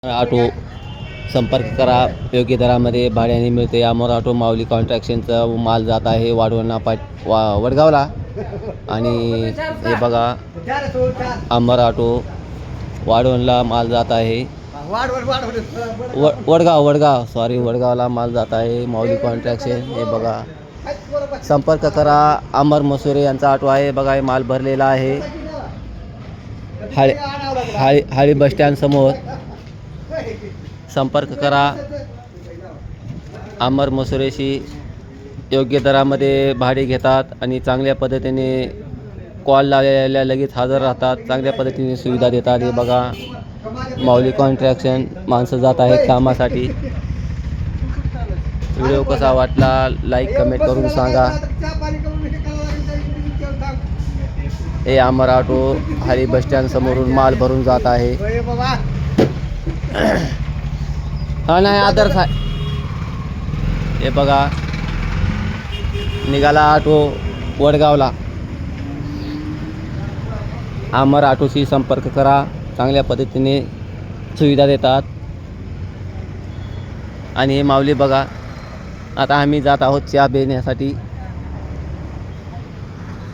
Auto संपर्क करा. योग्य दरामध्ये भाड्याने मिळते. अमर ऑटो माऊली कॉन्ट्रॅक्शनचा माल जात आहे वाढवणा वडगावला. आणि हे बघा अमर ऑटो वाढवणला माल जात आहे. वडगाव सॉरी वडगावला माल जात आहे माऊली कॉन्ट्रॅक्शन. हे बघा संपर्क करा. अमर मसुरे यांचा ऑटो आहे. बघा हे माल भरलेला आहे. हाळी बसस्टँड समोर संपर्क करा. अमर मसुरेशी योग्य दरामध्ये भाडे घेतात आणि चांगल्या पद्धतीने कॉल लावलेल्या लगेच हजर राहतात. चांगल्या पद्धतीने सुविधा देतात. हे बघा माऊली कॉन्ट्रॅक्शन माणसं जात आहेत कामासाठी. व्हिडिओ कसा वाटला लाईक कमेंट करून सांगा. हे अमर ऑटो हाळी बसस्टँड समोरून माल भरून जात आहे. हा नाही आदर्श आहे. हे बघा निघाला ऑटो वडगावला. अमर ऑटोशी संपर्क करा. चांगल्या पद्धतीने सुविधा देतात. आणि हे माऊली बघा आता आम्ही जात आहोत चहा पिण्यासाठी.